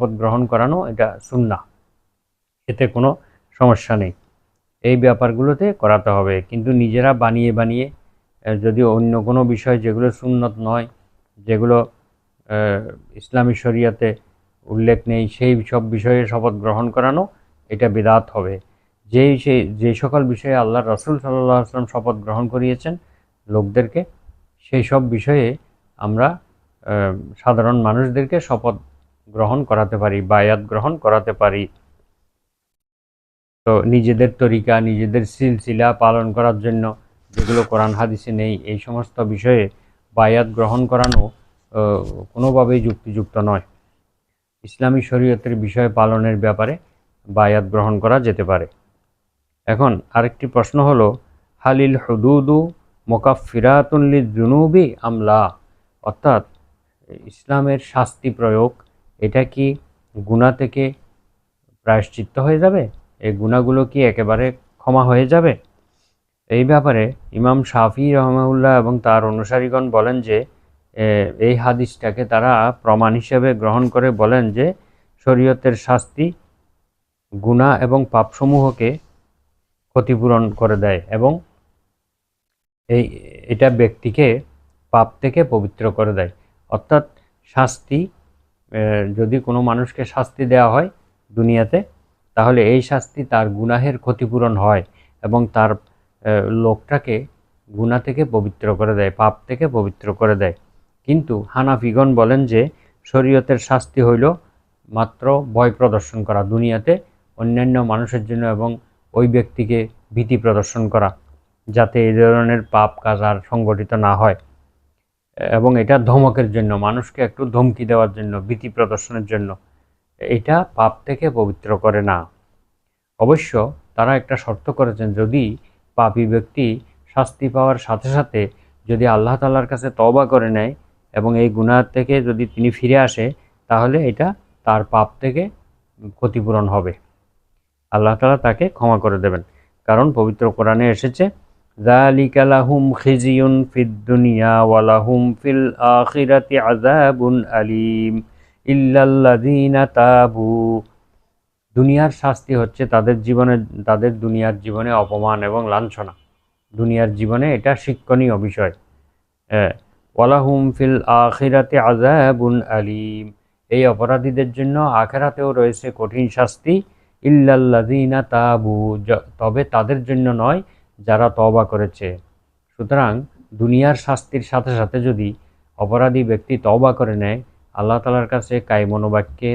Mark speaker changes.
Speaker 1: শপথ গ্রহণ করানো এটা সুন্নাহ, এতে কোনো সমস্যা নেই। এই ব্যাপারগুলোতে করাতে হবে, কিন্তু নিজেরা বানিয়ে বানিয়ে যদি অন্য কোনো বিষয় যেগুলো সুন্নত নয়, যেগুলো ইসলামী শরিয়াতে উল্লেখ নেই, সেই সব বিষয়ে শপথ গ্রহণ করানো এটা বিদআত হবে। যে সকল বিষয়ে আল্লাহ রাসূল সাল্লাল্লাহু আলাইহি ওয়াসাল্লাম শপথ গ্রহণ করিয়েছেন লোকদেরকে, সেই সব বিষয়ে আমরা সাধারণ মানুষদেরকে শপথ গ্রহণ করাতে পারি, বায়াত গ্রহণ করাতে পারি। তো নিজেদের তরিকা, নিজেদের সিলসিলা পালন করার জন্য যেগুলো কোরআন হাদিসে নেই, এই সমস্ত বিষয়ে বায়াত গ্রহণ করানো কোনোভাবেই যুক্তিযুক্ত নয়। ইসলামী শরীয়তের বিষয় পালনের ব্যাপারে বায়াত গ্রহণ করা যেতে পারে। এখন আরেকটি প্রশ্ন হলো, হালিল হুদুদু মুকাফফিরাতুন লিযুনুবি আমলা, অর্থাৎ ইসলামের শাস্তি প্রয়োগ এটা কি গুনাহ থেকে প্রায়শ্চিত্ত হয়ে যাবে? এই গুনাহগুলো কি একেবারে ক্ষমা হয়ে যাবে? এই ব্যাপারে ইমাম শাফি রহমাহুল্লাহ এবং তার অনুসারীগণ বলেন যে এই হাদিসটাকে তারা প্রমাণ হিসেবে গ্রহণ করে বলেন যে শরীয়তের শাস্তি গুনাহ এবং পাপসমূহকে ক্ষতিপূরণ করে দেয় এবং এটা ব্যক্তিকে পাপ থেকে পবিত্র করে দেয়। অর্থাৎ শাস্তি, যদি কোনো মানুষকে শাস্তি দেওয়া হয় দুনিয়াতে, তাহলে এই শাস্তি তার গুনাহের ক্ষতিপূরণ হয় এবং তার লোকটাকে গুনাহ থেকে পবিত্র করে দেয়, পাপ থেকে পবিত্র করে দেয়। কিন্তু হানাফিগণ বলেন যে শরীয়তের শাস্তি হইল মাত্র ভয় প্রদর্শন করা, দুনিয়াতে অন্যান্য মানুষের জন্য এবং ওই ব্যক্তিকে ভীতি প্রদর্শন করা, যাতে এই ধরনের পাপ কাজ আর সংগঠিত না হয়, এবং এটা ধমকের জন্য, মানুষকে একটু ধমকি দেওয়ার জন্য, ভীতি প্রদর্শনের জন্য। এটা পাপ থেকে পবিত্র করে না। অবশ্য তারা একটা শর্ত করেছেন, যদি পাপী ব্যক্তি শাস্তি পাওয়ার সাথে সাথে যদি আল্লাহ তাআলার কাছে তওবা করে নেয় এবং এই গুনাহ থেকে যদি তিনি ফিরে আসে, তাহলে এটা তার পাপ থেকে ক্ষতিপূরণ হবে, আল্লাহ তাআলা তাকে ক্ষমা করে দেবেন। কারণ পবিত্র কোরআনে এসেছে, যালিকা লাহুম খিজিয়ুন ফিদ দুনিয়া ওয়া লাহুম ফিল আখিরাতি আযাবুন আলীম ইল্লাল্লাযীনা তাবু। দুনিয়ার শাস্তি হচ্ছে তাদের দুনিয়ার জীবনে অপমান এবং লাঞ্ছনা, দুনিয়ার জীবনে এটা শিক্ষণীয় বিষয়। ওয়ালাহুম ফিল আখিরাতি আযাবুন আলীম, এই অপরাধীদের জন্য আখিরাতেও রয়েছে কঠিন শাস্তি। ইল্লাল্লাযীনা তাবু, তবে তাদের জন্য নয় যারা তওবা করেছে। সুতরাং দুনিয়ার শাস্তির সাথে সাথে যদি অপরাধী ব্যক্তি তওবা করে নেয়, আল্লাহ তাআলার কাছে কায়মনোবাক্যে